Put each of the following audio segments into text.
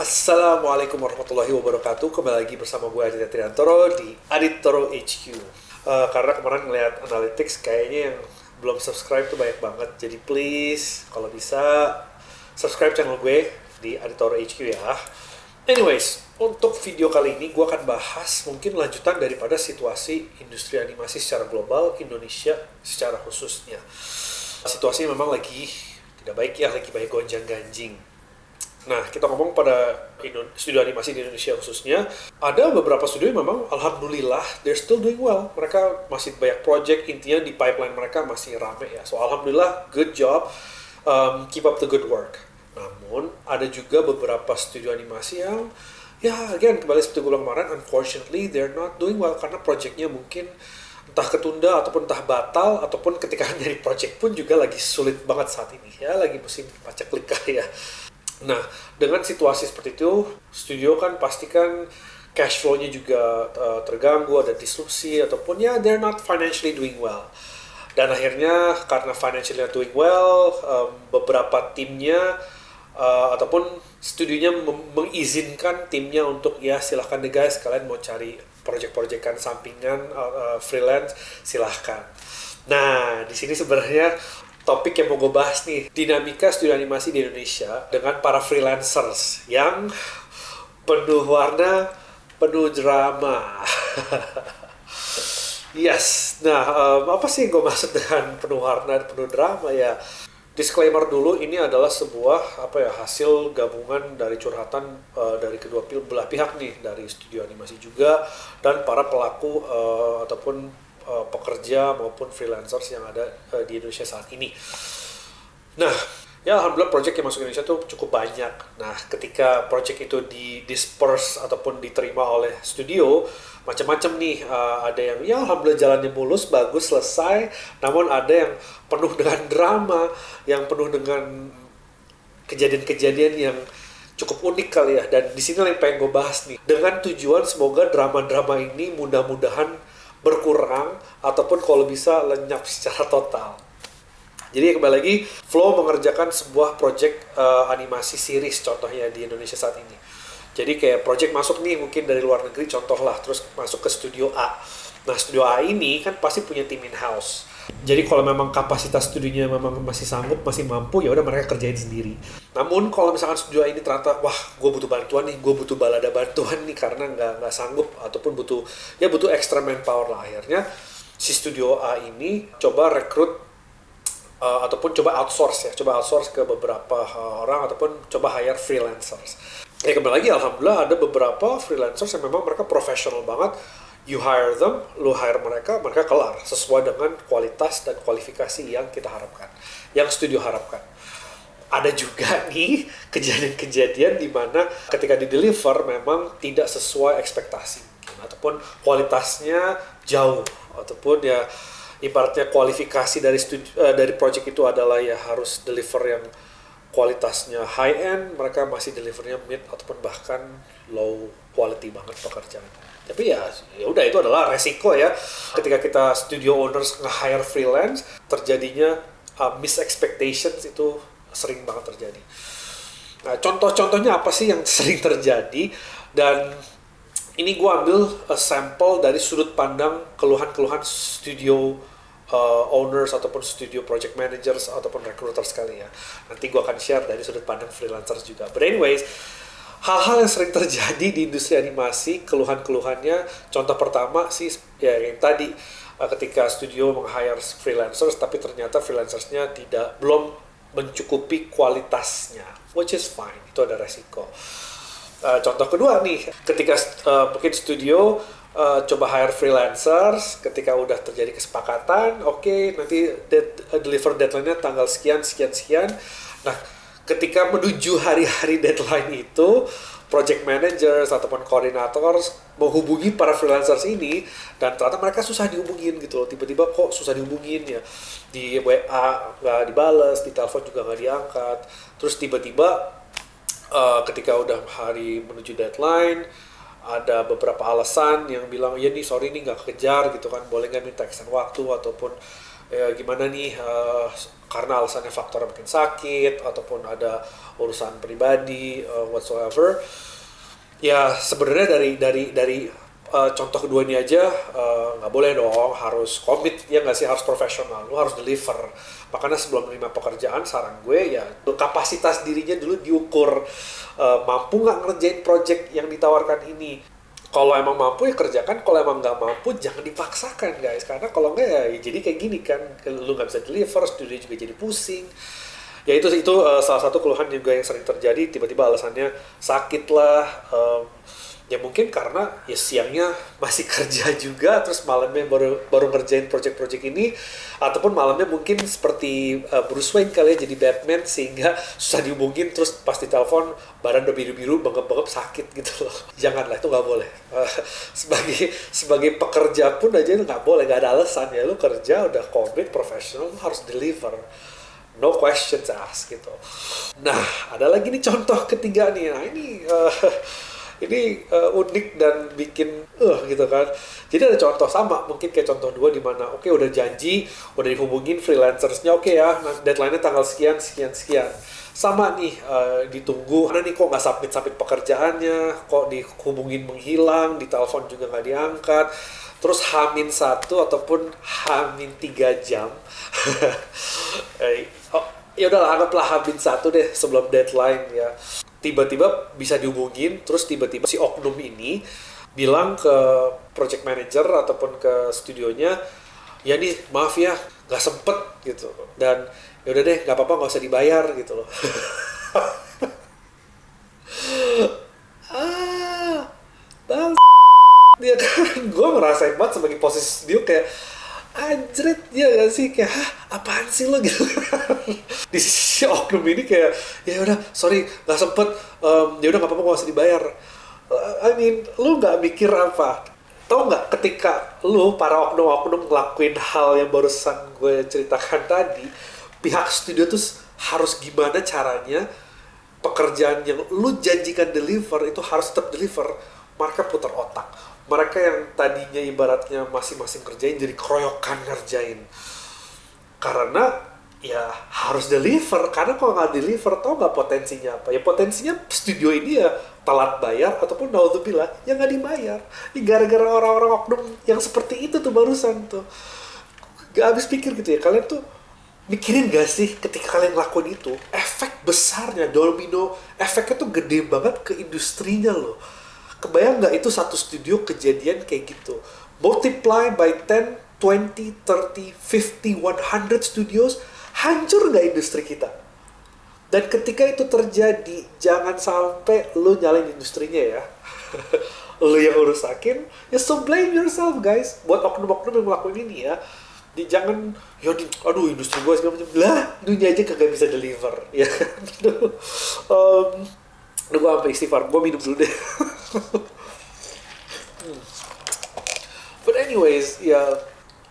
Assalamualaikum warahmatullahi wabarakatuh. Kembali lagi bersama gue Aditya Triantoro di Aditoro HQ. Karena kemarin ngeliat analytics kayaknya yang belum subscribe tuh banyak banget. Jadi please kalau bisa subscribe channel gue di Aditoro HQ ya. Anyways, untuk video kali ini gue akan bahas mungkin lanjutan daripada situasi industri animasi secara global, Indonesia secara khususnya. Situasinya memang lagi tidak baik ya, lagi banyak gonjang-ganjing. Nah, kita ngomong pada studio animasi di Indonesia khususnya, ada beberapa studio yang memang alhamdulillah they're still doing well. Mereka masih banyak project, intinya di pipeline mereka masih rame ya. So alhamdulillah, good job, keep up the good work. Namun ada juga beberapa studio animasi yang ya again kembali seperti gue bilang kemarin, unfortunately they're not doing well karena projectnya mungkin entah ketunda ataupun entah batal ataupun ketika nyari project pun juga lagi sulit banget saat ini ya, lagi musim paceklik ya. Nah, dengan situasi seperti itu, studio kan pastikan cash flow-nya juga terganggu, ada disrupsi, ataupun ya they're not financially doing well. Dan akhirnya karena financially not doing well, beberapa timnya ataupun studionya mengizinkan timnya untuk ya silahkan deh guys, kalian mau cari project-projectan sampingan, freelance, silahkan. Nah, di sini sebenarnya topik yang mau gue bahas nih, dinamika studio animasi di Indonesia dengan para freelancers yang penuh warna, penuh drama. Yes, nah apa sih yang gue maksud dengan penuh warna, penuh drama ya? Disclaimer dulu, ini adalah sebuah hasil gabungan dari curhatan dari kedua belah pihak nih, dari studio animasi juga dan para pelaku ataupun pekerja maupun freelancers yang ada di Indonesia saat ini. Nah, ya alhamdulillah project yang masuk Indonesia tuh cukup banyak. Nah, ketika project itu di-disperse ataupun diterima oleh studio, macam-macam nih, ada yang ya alhamdulillah jalannya mulus, bagus, selesai. Namun ada yang penuh dengan drama, yang penuh dengan kejadian-kejadian yang cukup unik kali ya. Dan di sini yang pengen gue bahas nih, dengan tujuan semoga drama-drama ini mudah-mudahan berkurang ataupun kalau bisa lenyap secara total. Jadi kembali lagi, Flow mengerjakan sebuah project animasi series contohnya di Indonesia saat ini. Jadi kayak project masuk nih mungkin dari luar negeri contoh lah, terus masuk ke studio A. Nah, studio A ini kan pasti punya tim in-house. Jadi kalau memang kapasitas studionya memang masih sanggup, masih mampu, ya udah mereka kerjain sendiri. Namun kalau misalkan studio A ini ternyata, wah gue butuh bantuan nih, gue butuh balada bantuan nih karena nggak sanggup ataupun butuh extra manpower lah, akhirnya si studio A ini coba rekrut ataupun coba outsource ke beberapa orang ataupun coba hire freelancers. Ya kembali lagi alhamdulillah ada beberapa freelancers yang memang mereka profesional banget. You hire them, lu hire mereka kelar sesuai dengan kualitas dan kualifikasi yang kita harapkan, yang studio harapkan. Ada juga nih kejadian-kejadian di mana ketika di-deliver memang tidak sesuai ekspektasi ataupun kualitasnya jauh ataupun ya ibaratnya kualifikasi dari project itu adalah ya harus deliver yang kualitasnya high end, mereka masih delivernya mid ataupun bahkan low quality banget pekerjaan. Tapi ya udah, itu adalah resiko ya ketika kita studio owners nge-hire freelance, terjadinya mis-expectations itu sering banget terjadi. Nah, contoh-contohnya apa sih yang sering terjadi, dan ini gue ambil sampel dari sudut pandang keluhan-keluhan studio owners ataupun studio project managers ataupun recruiter sekali ya. Nanti gue akan share dari sudut pandang freelancers juga. But anyways, hal-hal yang sering terjadi di industri animasi, keluhan-keluhannya, contoh pertama sih ya yang tadi, ketika studio meng-hire freelancers tapi ternyata freelancersnya belum mencukupi kualitasnya, which is fine, itu ada resiko. Contoh kedua nih, ketika mungkin studio coba hire freelancers, ketika udah terjadi kesepakatan, oke, nanti deliver deadline-nya tanggal sekian. Nah, ketika menuju hari-hari deadline itu, project managers ataupun koordinator menghubungi para freelancers ini, dan ternyata mereka susah dihubungin gitu loh. Tiba-tiba kok susah dihubungin ya, di WA nggak dibales, di telepon juga nggak diangkat. Terus tiba-tiba ketika udah hari menuju deadline, ada beberapa alasan yang bilang, ya nih sorry nih nggak kejar gitu kan, boleh nggak minta extend waktu ataupun ya gimana nih, karena alasannya faktor makin sakit ataupun ada urusan pribadi, whatsoever. Ya sebenarnya dari contoh kedua ini aja, nggak boleh dong, harus komit, ya nggak sih, harus profesional, lu harus deliver. Makanya sebelum menerima pekerjaan, saran gue ya kapasitas dirinya dulu diukur, mampu nggak ngerjain project yang ditawarkan ini. Kalau emang mampu ya kerjakan, kalau emang nggak mampu jangan dipaksakan guys, karena kalau nggak ya jadi kayak gini kan, lu nggak bisa deliver, studio juga jadi pusing. Ya itu salah satu keluhan juga yang sering terjadi, tiba-tiba alasannya sakit lah, ya mungkin karena ya siangnya masih kerja juga, terus malamnya baru ngerjain project-project ini, ataupun malamnya mungkin seperti Bruce Wayne kali ya, jadi Batman, sehingga susah dihubungin, terus pas ditelepon badan udah biru-biru, bengep-bengep, sakit gitu loh. Janganlah, itu nggak boleh. Sebagai pekerja pun aja nggak boleh, nggak ada alasan ya, lu kerja udah komit, profesional, lu harus deliver. No questions asked gitu. Nah, ada lagi nih contoh ketiga nih. Nah, ini unik dan bikin gitu kan. Jadi ada contoh sama, mungkin kayak contoh 2 di mana oke, udah janji, udah dihubungin freelancersnya, oke ya, deadline-nya tanggal sekian. Sama nih, ditunggu, karena nih kok nggak submit pekerjaannya, kok dihubungin menghilang, ditelepon juga nggak diangkat. Terus H-1 ataupun H-3 jam. Ya udahlah, anggaplah H-1 deh sebelum deadline ya. Tiba-tiba bisa dihubungin, terus tiba-tiba si oknum ini bilang ke project manager ataupun ke studionya, ya nih maaf ya nggak sempet gitu, dan ya udah deh nggak apa-apa, nggak usah dibayar gitu loh. Bang, dia kan, gue ngerasain banget sebagai posisi studio kayak anjret, ya gak sih, kayak apaan sih lo gitu. Di sisi oknum ini kayak ya udah sorry nggak sempet, ya udah nggak apa-apa, nggak usah dibayar. I mean, lu nggak mikir apa? Tau nggak, ketika lu para oknum-oknum ngelakuin hal yang barusan gue ceritakan tadi, pihak studio tuh harus gimana caranya pekerjaan yang lu janjikan deliver itu harus tetap deliver. Mereka putar otak. Mereka yang tadinya ibaratnya masing-masing kerjain jadi keroyokan ngerjain. Karena ya harus deliver, karena kalau nggak deliver, tau nggak potensinya apa? Ya potensinya studio ini ya telat bayar, ataupun naudzubillah ya nggak dibayar. Ya, gara-gara orang-orang oknum yang seperti itu tuh barusan tuh. Gak habis pikir gitu ya, kalian tuh mikirin gak sih ketika kalian ngelakuin itu, efek besarnya, domino efeknya tuh gede banget ke industrinya loh. Kebayang nggak itu satu studio kejadian kayak gitu? Multiply by 10, 20, 30, 50, 100 studios, hancur nggak industri kita? Dan ketika itu terjadi, jangan sampai lu nyalain industrinya ya. Lu yang urusakin, ya so blame yourself guys. Buat oknum-oknum yang ngelakuin ini ya. Jangan, ya aduh industri gue segala macam. Lah, dunia aja kagak bisa deliver. Ya kan? Gue sampai istighfar, gue minum dulu deh. But anyways, ya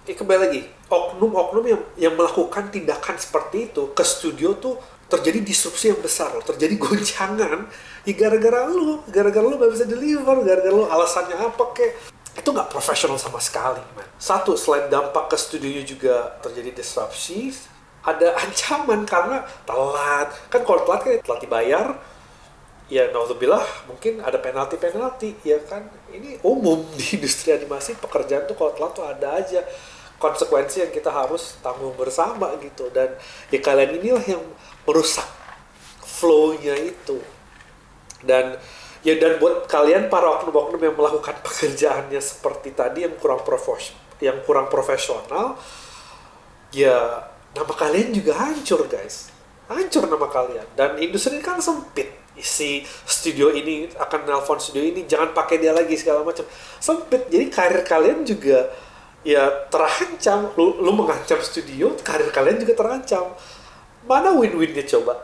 kembali lagi, oknum-oknum yang melakukan tindakan seperti itu ke studio tuh terjadi disrupsi yang besar, terjadi goncangan, ya gara-gara lu gak bisa deliver, gara-gara lu alasannya apa kek, itu nggak profesional sama sekali, man. Satu, selain dampak ke studionya juga terjadi disrupsi, ada ancaman karena telat. Kan kalau telat kan telat dibayar, ya naudzubillah mungkin ada penalti ya kan. Ini umum di industri animasi, pekerjaan tuh kalau telat tuh ada aja konsekuensi yang kita harus tanggung bersama gitu. Dan ya kalian inilah yang merusak flow-nya itu. Dan buat kalian para oknum-oknum yang melakukan pekerjaannya seperti tadi yang kurang profesional, ya nama kalian juga hancur guys, hancur nama kalian. Dan industri ini kan sempit, si studio ini akan nelpon studio ini jangan pakai dia lagi segala macam, sempit. Jadi karir kalian juga ya terancam. Lu mengancam studio, karir kalian juga terancam. Mana win-winnya coba?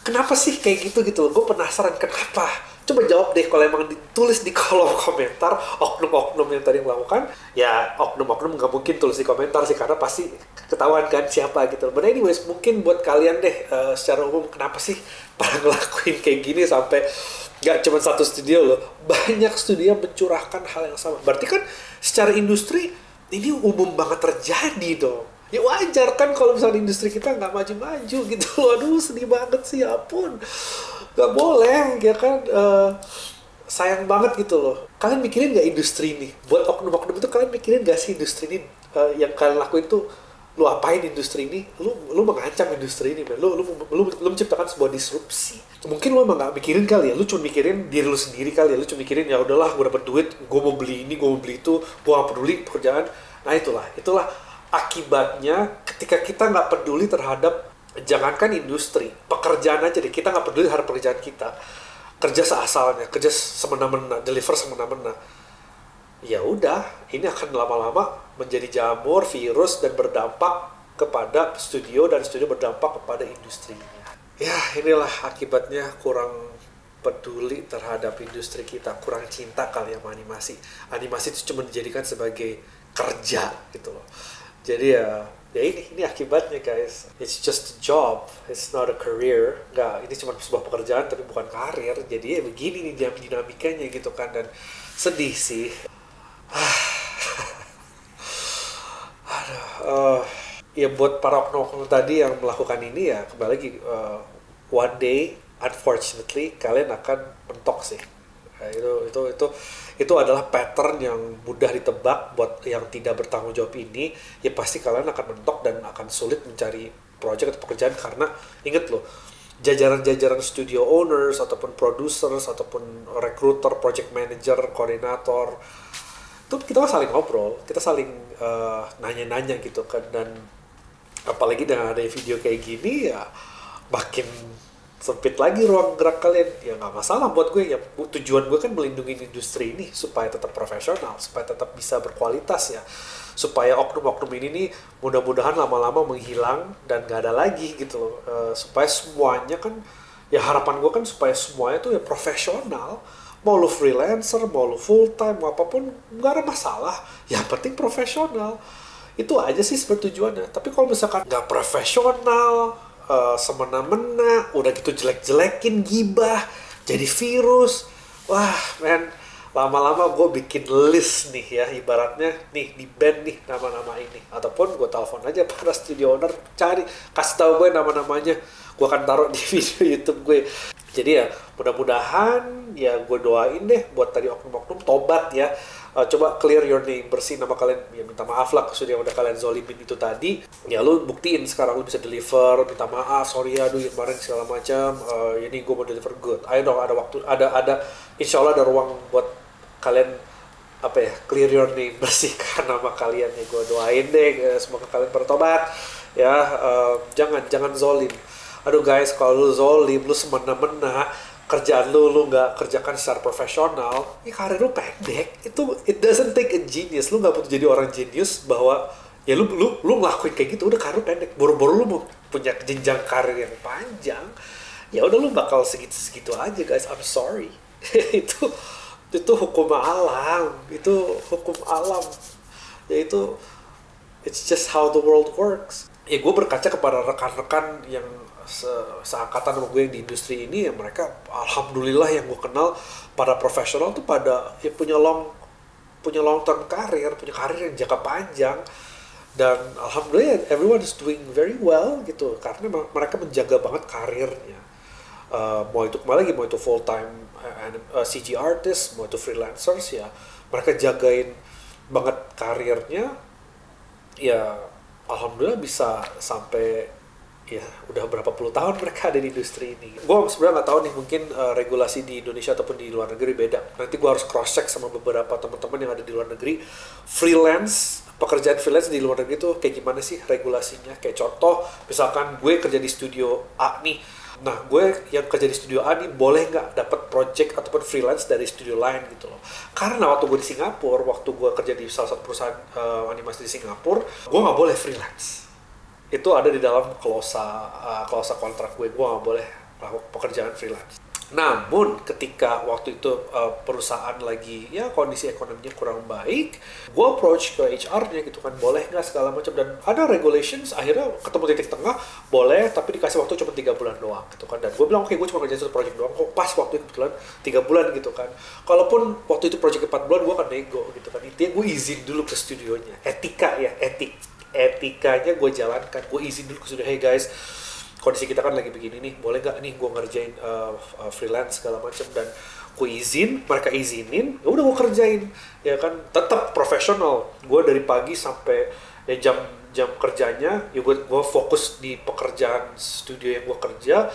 Kenapa sih kayak gitu loh? Gue penasaran kenapa. Coba jawab deh kalau emang ditulis di kolom komentar. Oknum-oknum yang tadi melakukan, ya oknum-oknum nggak mungkin tulis di komentar sih, karena pasti ketahuan kan siapa gitu. But anyways, mungkin buat kalian deh, secara umum kenapa sih pada ngelakuin kayak gini sampai nggak cuma satu studio loh, banyak studio yang mencurahkan hal yang sama. Berarti kan secara industri ini umum banget terjadi dong. Ya wajar kan kalau misalnya industri kita nggak maju-maju gitu. Aduh sedih banget sih, ya ampun. Nggak boleh, ya kan. Sayang banget gitu loh. Kalian mikirin nggak industri ini? Buat oknum-oknum itu kalian mikirin nggak sih industri ini yang kalian lakuin tuh? Lu apain industri ini? Lu mengancam industri ini, man. Lu menciptakan sebuah disrupsi. Mungkin lu emang nggak mikirin kali ya. Lu cuma mikirin diri lu sendiri kali ya. Lu cuma mikirin ya udahlah, gue dapet duit, gue mau beli ini, gue mau beli itu, gue nggak peduli pekerjaan. Nah itulah akibatnya ketika kita nggak peduli terhadap jangankan industri, pekerjaan aja deh. Kita nggak peduli terhadap pekerjaan kita, kerja seasalnya, kerja semena-mena, deliver semena-mena. Ya udah, ini akan lama-lama menjadi jamur, virus, dan berdampak kepada studio, dan studio berdampak kepada industrinya. Ya, inilah akibatnya kurang peduli terhadap industri kita, kurang cinta kali sama animasi. Animasi itu cuma dijadikan sebagai kerja gitu loh. Jadi ya ini akibatnya guys. It's just a job, it's not a career. Nggak, ini cuma sebuah pekerjaan tapi bukan karir. Jadi ya begini nih dinamikanya gitu kan, dan sedih sih. Ya buat para oknum-oknum tadi yang melakukan ini ya kembali lagi, one day unfortunately kalian akan mentok sih. Itu adalah pattern yang mudah ditebak. Buat yang tidak bertanggung jawab ini ya pasti kalian akan mentok dan akan sulit mencari project atau pekerjaan, karena inget loh, jajaran-jajaran studio owners ataupun producers ataupun recruiter, project manager, koordinator itu kita saling ngobrol, kita saling nanya-nanya gitu kan. Dan apalagi dengan ada video kayak gini ya makin sempit lagi ruang gerak kalian. Ya nggak masalah buat gue, ya tujuan gue kan melindungi industri ini supaya tetap profesional, supaya tetap bisa berkualitas ya, supaya oknum-oknum ini nih mudah-mudahan lama-lama menghilang dan nggak ada lagi gitu loh. Supaya semuanya kan, ya harapan gue kan supaya semuanya tuh ya profesional. Mau lu freelancer, mau lu full time, mau apapun, nggak ada masalah. Yang penting profesional. Itu aja sih sebenarnya tujuannya. Tapi kalau misalkan nggak profesional, semena-mena, udah gitu jelek-jelekin, gibah, jadi virus. Wah, men, lama-lama gue bikin list nih ya, ibaratnya nih di band nih nama-nama ini. Ataupun gue telepon aja para studio owner, cari, kasih tahu gue nama-namanya. Gue akan taruh di video YouTube gue. Jadi ya mudah-mudahan ya gue doain deh buat tadi oknum-oknum tobat ya. Coba clear your name, bersih nama kalian, ya minta maaf lah sudah udah kalian zolimin itu tadi. Ya lu buktiin sekarang lu bisa deliver, minta maaf, sorry ya aduh kemarin segala macam, ini gue mau deliver good. Ayo dong, ada waktu, ada insya Allah ada ruang buat kalian apa ya, clear your name, bersihkan nama kalian ya. Gue doain deh semoga kalian bertobat ya. Jangan zolim. Aduh guys, kalau lu zolim, lu semena-mena, kerjaan lu nggak kerjakan secara profesional, ya karir lu pendek. It doesn't take a genius. Lu nggak butuh jadi orang genius bahwa ya lu ngelakuin kayak gitu, udah karir pendek. Boro-boro lu mau punya jenjang karir yang panjang, ya udah lu bakal segitu aja guys. I'm sorry. itu hukum alam. Itu hukum alam. Ya itu, it's just how the world works. Ya gue berkaca kepada rekan-rekan yang seangkatan sama gue di industri ini, ya mereka alhamdulillah yang gue kenal para profesional tuh pada ya punya long term karir, punya karir yang jangka panjang, dan alhamdulillah everyone is doing very well gitu karena mereka menjaga banget karirnya. Mau itu kembali lagi, mau itu full time CG artist, mau itu freelancers, ya mereka jagain banget karirnya. Ya alhamdulillah bisa sampai ya udah berapa puluh tahun mereka ada di industri ini. Gue sebenarnya nggak tahu nih, mungkin regulasi di Indonesia ataupun di luar negeri beda. Nanti gue harus cross check sama beberapa teman-teman yang ada di luar negeri. Pekerjaan freelance di luar negeri tuh kayak gimana sih regulasinya? Kayak contoh, misalkan gue kerja di studio A nih. Nah, gue yang kerja di studio A nih boleh nggak dapat project ataupun freelance dari studio lain gitu loh. Karena waktu gue di Singapura, waktu gue kerja di salah satu perusahaan animasi di Singapura, gue nggak boleh freelance. Itu ada di dalam klausa kontrak gue nggak boleh melakukan pekerjaan freelance. Namun ketika waktu itu perusahaan lagi ya kondisi ekonominya kurang baik, gue approach ke HR-nya gitu kan, boleh nggak segala macam, dan ada regulations, akhirnya ketemu titik tengah, boleh tapi dikasih waktu cuma 3 bulan doang gitu kan. Dan gue bilang oke, gue cuma kerjain satu project doang kok, pas waktu itu kebetulan 3 bulan gitu kan. Kalaupun waktu itu project 4 bulan, gue akan nego gitu kan. Intinya gue izin dulu ke studionya, etik etikanya gue jalankan. Gue izin dulu ke studio, hey guys, kondisi kita kan lagi begini nih, boleh nggak nih gue ngerjain freelance segala macam, dan gue izin, mereka izinin, ya udah gue kerjain, ya kan, tetap profesional. Gue dari pagi sampai ya jam kerjanya, ya gue fokus di pekerjaan studio yang gue kerja,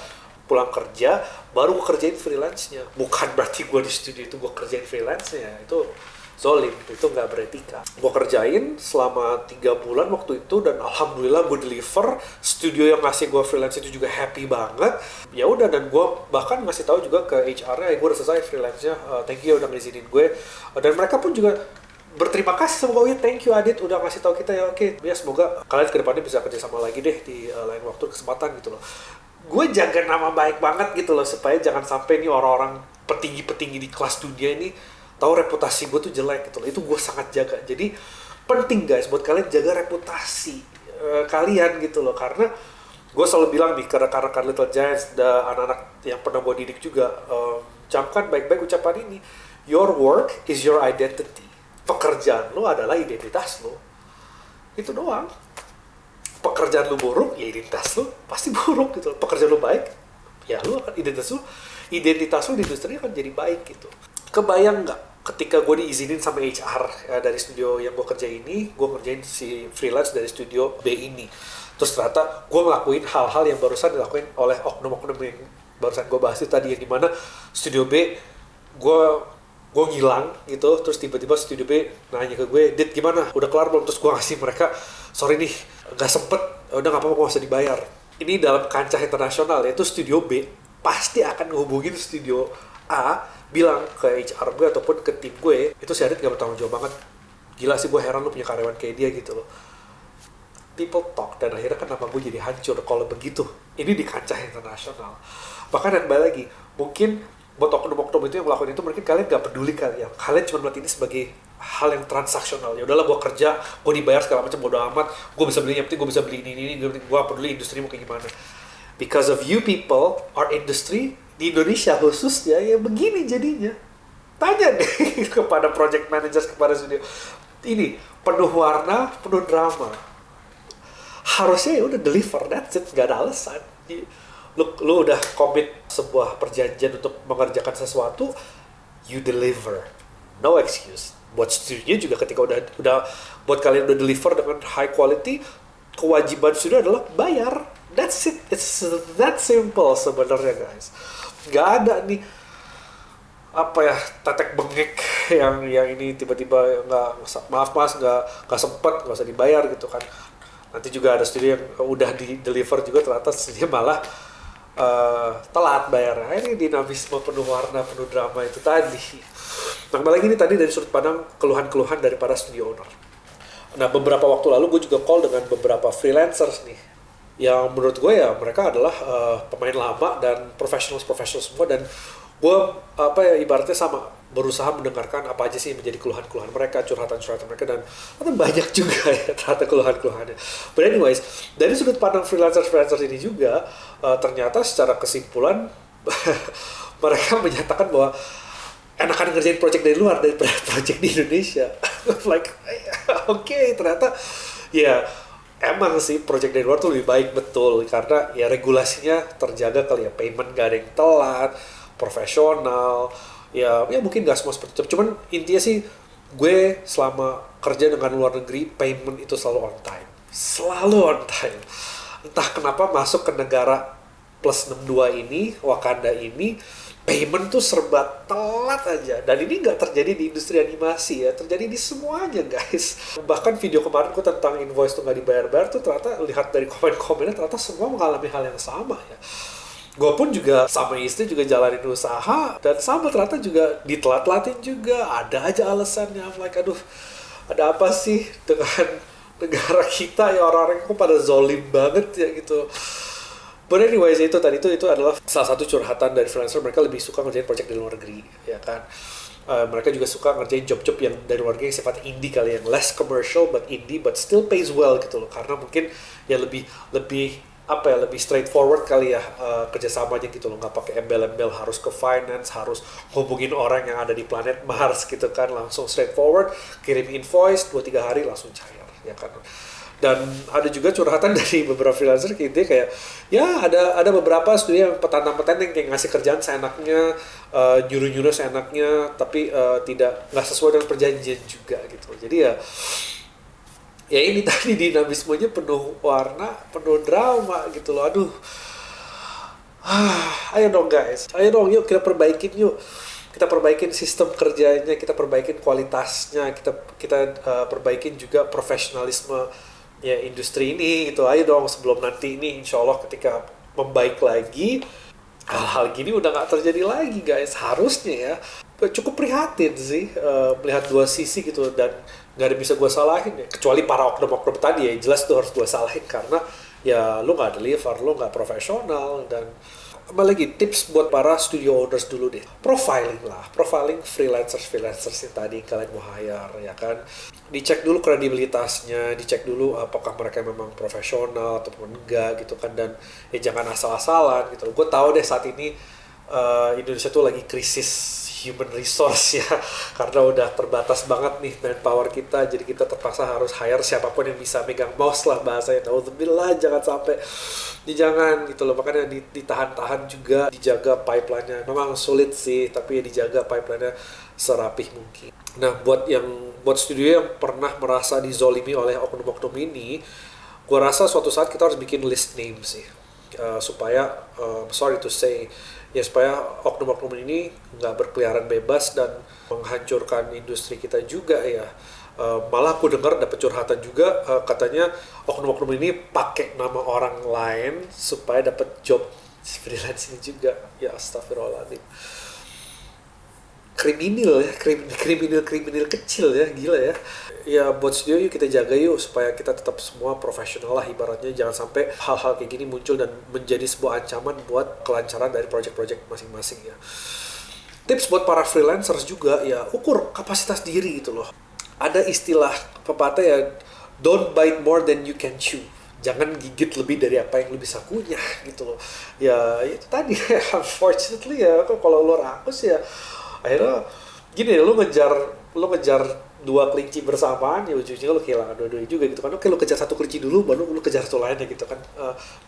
pulang kerja, baru gue kerjain freelance-nya. Bukan berarti gue di studio itu gue kerjain freelance-nya, itu zolim, itu nggak beretika. Gue kerjain selama 3 bulan waktu itu, dan alhamdulillah gue deliver. Studio yang ngasih gue freelance itu juga happy banget. Ya udah, dan gue bahkan ngasih tahu juga ke HR-nya, gue udah selesai freelance-nya, thank you udah ngizinin gue. Dan mereka pun juga berterima kasih sama gue, thank you Adit udah ngasih tahu kita ya, oke. Ya semoga kalian kedepannya bisa kerja sama lagi deh di lain waktu kesempatan gitu loh. Gue jaga nama baik banget gitu loh, supaya jangan sampai nih orang-orang petinggi-petinggi di kelas dunia ini tahu reputasi gue tuh jelek gitu loh. Itu gue sangat jaga. Jadi penting guys buat kalian jaga reputasi kalian gitu loh, karena gue selalu bilang nih ke rekan-rekan Little Giants dan anak-anak yang pernah gue didik juga, camkan baik-baik ucapan ini, your work is your identity. Pekerjaan lo adalah identitas lo, itu doang. Pekerjaan lo buruk, ya identitas lo pasti buruk gitu loh. Pekerjaan lo baik, ya lo akan identitas lo di industri akan jadi baik gitu. Kebayang nggak ketika gue diizinin sama HR ya, dari studio yang gue kerja ini, gue ngerjain si freelance dari studio B ini. Terus ternyata gue ngelakuin hal-hal yang barusan dilakuin oleh oknum-oknum yang barusan gue bahas itu tadi, yang dimana studio B gue ngilang gitu, terus tiba-tiba studio B nanya ke gue, Dit gimana? Udah kelar belum? Terus gue ngasih mereka, sorry nih, nggak sempet, udah nggak apa-apa, nggak usah dibayar. Ini dalam kancah internasional, yaitu studio B pasti akan ngehubungin studio A, bilang ke HR gue ataupun ke tim gue, itu si Adit gak bertanggung jawab banget. Gila sih, gue heran lu punya karyawan kayak dia gitu loh. People talk, dan akhirnya kan nama gue jadi hancur kalau begitu. Ini di kancah internasional. Bahkan yang balik lagi, mungkin buat oknum-oknum itu yang melakukan itu, mungkin kalian gak peduli kali ya. Kalian cuma melihat ini sebagai hal yang transaksional. Ya udahlah, gue kerja, gue dibayar segala macam, bodo amat. Gue bisa beli, yang penting gue bisa beli ini, gue peduli industri mau kayak gimana. Because of you people, our industry di Indonesia khususnya ya begini jadinya. Tanya deh kepada project managers, kepada studio. Ini penuh warna, penuh drama. Harusnya ya udah deliver, that's it, gak ada alasan. Lu udah commit sebuah perjanjian untuk mengerjakan sesuatu, you deliver, no excuse. Buat studio juga ketika udah buat kalian udah deliver dengan high quality, kewajiban studio adalah bayar. That's it, it's that simple sebenarnya guys. Gak ada nih apa ya, tetek bengek yang ini tiba-tiba nggak, maaf mas nggak sempet, nggak usah dibayar gitu kan. Nanti juga ada studio yang udah di deliver juga ternyata dia malah telat bayar. Ini dinamisme penuh warna, penuh drama itu tadi. Nah, lagi ini tadi dari sudut pandang keluhan-keluhan dari para studio owner. Nah, beberapa waktu lalu gue juga call dengan beberapa freelancers nih, yang menurut gue ya mereka adalah pemain lama dan profesional semua, dan gue ibaratnya sama berusaha mendengarkan apa aja sih yang menjadi keluhan-keluhan mereka, curhatan-curhatan mereka, dan banyak juga ya ternyata keluhan-keluhannya. But anyways, dari sudut pandang freelancers ini juga ternyata secara kesimpulan mereka menyatakan bahwa enakan ngerjain project dari luar daripada project di Indonesia. Like, okay, ternyata ya emang sih project dari luar tuh lebih baik, betul, karena ya regulasinya terjaga kali ya, payment gak ada yang telat, profesional, ya mungkin gak semua seperti itu, cuman intinya sih gue selama kerja dengan luar negeri, payment itu selalu on time, entah kenapa masuk ke negara plus 62 ini, Wakanda ini, payment tuh serba telat aja. Dan ini nggak terjadi di industri animasi ya, terjadi di semuanya guys. Bahkan video kemarin gue tentang invoice tuh nggak dibayar-bayar tuh, ternyata lihat dari komen-komennya ternyata semua mengalami hal yang sama ya. Gue pun juga sama istri juga jalanin usaha, dan sama ternyata juga ditelat-telatin juga, ada aja alasannya. I'm like, aduh, ada apa sih dengan negara kita ya, orang-orang kok pada zolim banget ya gitu. But anyways, itu tadi itu adalah salah satu curhatan dari freelancer. Mereka lebih suka ngerjain project di luar negeri, ya kan. Mereka juga suka ngerjain job-job yang dari luar negeri yang sifatnya indie kali, yang less commercial but indie but still pays well gitu loh. Karena mungkin ya lebih straightforward kali ya kerjasamanya gitu loh, nggak pakai embel-embel harus ke finance, harus hubungin orang yang ada di planet Mars gitu kan, langsung straightforward, kirim invoice 2-3 hari langsung cair ya kan. Dan ada juga curhatan dari beberapa freelancer kayak ya ada beberapa studio yang petantang-petantang kayak ngasih kerjaan seenaknya, nyuruh-nyuruh seenaknya, tapi nggak sesuai dengan perjanjian juga gitu. Jadi ya ini tadi dinamismenya penuh warna, penuh drama gitu loh. Aduh. Ayo dong guys, ayo dong yuk kita perbaikin yuk. Kita perbaikin sistem kerjanya, kita perbaikin kualitasnya, kita perbaikin juga profesionalisme ya industri ini gitu. Ayo dong sebelum nanti ini insya Allah ketika membaik lagi, hal-hal gini udah nggak terjadi lagi guys. Harusnya ya. Cukup prihatin sih melihat dua sisi gitu, dan nggak ada bisa gue salahin ya. Kecuali para oknum-oknum tadi ya, jelas tuh harus gue salahin karena ya lu nggak deliver, lu nggak profesional. Dan apalagi tips buat para studio owners dulu deh, profiling freelancers yang tadi kalian mau hire ya kan. Dicek dulu kredibilitasnya, dicek dulu apakah mereka memang profesional ataupun enggak gitu kan. Dan ya jangan asal-asalan gitu. Gue tahu deh saat ini Indonesia tuh lagi krisis human resource ya, karena udah terbatas banget nih manpower kita, jadi kita terpaksa harus hire siapapun yang bisa megang mouse lah bahasanya. Alhamdulillah, jangan sampai jangan gitu loh. Makanya ditahan-tahan juga, dijaga pipeline-nya. Memang sulit sih, tapi ya dijaga pipeline-nya serapih mungkin. Nah, buat studio yang pernah merasa dizolimi oleh oknum-oknum ini, gua rasa suatu saat kita harus bikin list name sih, supaya sorry to say ya, supaya oknum-oknum ini nggak berkeliaran bebas dan menghancurkan industri kita juga ya. Malah aku dengar dapat curhatan juga, katanya oknum-oknum ini pakai nama orang lain supaya dapat job freelance ini juga. Ya astagfirullahaladzim. Kriminal kecil ya, gila ya. Ya buat studio yuk kita jaga yuk supaya kita tetap semua profesional lah ibaratnya. Jangan sampai hal-hal kayak gini muncul dan menjadi sebuah ancaman buat kelancaran dari project-project masing-masing ya. Tips buat para freelancers juga ya, ukur kapasitas diri gitu loh. Ada istilah pepatah ya, don't bite more than you can chew. Jangan gigit lebih dari apa yang lu bisa kunyah gitu loh. Ya itu tadi unfortunately ya, kalau lu rakus ya akhirnya gini, lu ngejar dua kelinci bersamaan ya ujungnya lu kehilangan dua-duanya juga gitu kan. Oke, lu kejar satu kelinci dulu baru lu kejar satu lainnya gitu kan.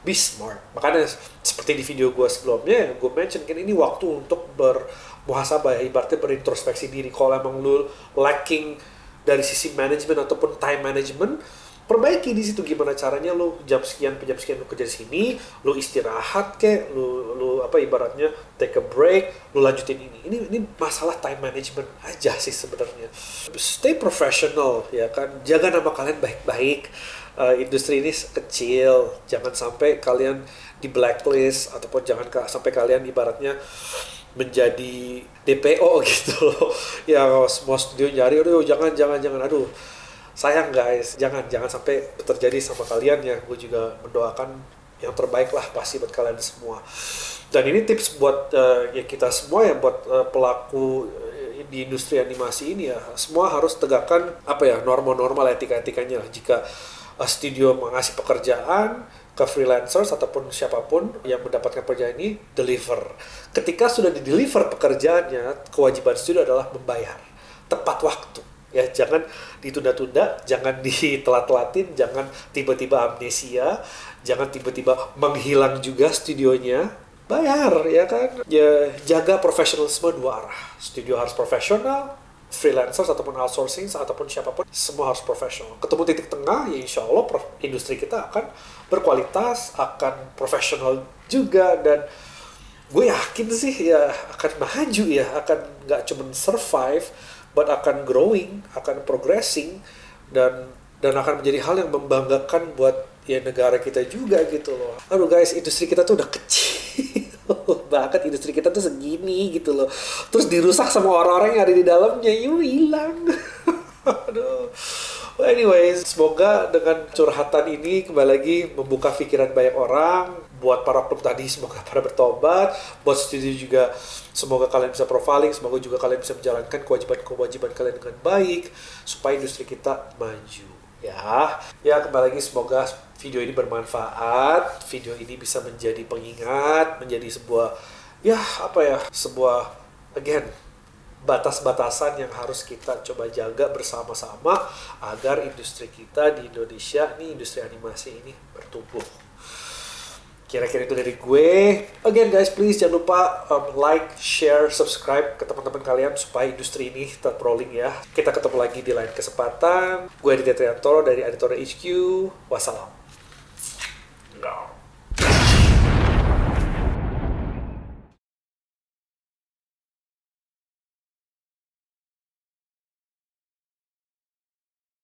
Be smart. Makanya seperti di video gue sebelumnya gue mention kan, ini waktu untuk bermuhasabah, ibaratnya berintrospeksi diri. Kalau emang lu lacking dari sisi manajemen ataupun time management, perbaiki di situ. Gimana caranya lu jam sekian lu kerja di sini, lu istirahat kek, lu apa ibaratnya take a break, lu lanjutin ini masalah time management aja sih sebenarnya. Stay professional ya kan, jaga nama kalian baik-baik. Industri ini kecil, jangan sampai kalian di blacklist ataupun jangan sampai kalian ibaratnya menjadi DPO gitu loh. Ya semua studio nyari, aduh jangan, aduh sayang guys, jangan sampai terjadi sama kalian ya. Gue juga mendoakan yang terbaik lah pasti buat kalian semua. Dan ini tips buat ya kita semua ya, buat pelaku di industri animasi ini ya, semua harus tegakkan apa ya, norma-norma etika-etikanya lah. Jika studio mengasih pekerjaan ke freelancers ataupun siapapun yang mendapatkan pekerjaan ini, deliver. Ketika sudah di-deliver pekerjaannya, kewajiban studio adalah membayar tepat waktu. Ya, jangan ditunda-tunda, jangan ditelat-telatin, jangan tiba-tiba amnesia, jangan tiba-tiba menghilang juga studionya. Bayar, ya kan? Ya, jaga profesionalisme dua arah. Studio harus profesional, freelancers ataupun outsourcing ataupun siapapun, semua harus profesional. Ketemu titik tengah, ya insya Allah industri kita akan berkualitas, akan profesional juga, dan gue yakin sih ya akan maju ya, akan nggak cuma survive, but akan growing, akan progressing, dan akan menjadi hal yang membanggakan buat ya negara kita juga gitu loh. Aduh guys, industri kita tuh udah kecil banget, industri kita tuh segini gitu loh. Terus dirusak sama orang-orang yang ada di dalamnya, yuk hilang. Aduh. Well, anyways, semoga dengan curhatan ini kembali lagi membuka pikiran banyak orang. Buat para oknum tadi semoga pada bertobat. Buat studio juga semoga kalian bisa profiling. Semoga juga kalian bisa menjalankan kewajiban kalian dengan baik supaya industri kita maju. Ya kembali lagi, semoga video ini bermanfaat. Video ini bisa menjadi pengingat, menjadi sebuah again, batas-batasan yang harus kita coba jaga bersama-sama agar industri kita di Indonesia, nih industri animasi ini bertumbuh. Kira-kira itu dari gue. Again guys, please jangan lupa like, share, subscribe ke teman-teman kalian supaya industri ini tetap rolling ya. Kita ketemu lagi di lain kesempatan. Gue Aditya Triantoro dari Aditya HQ. Wassalam.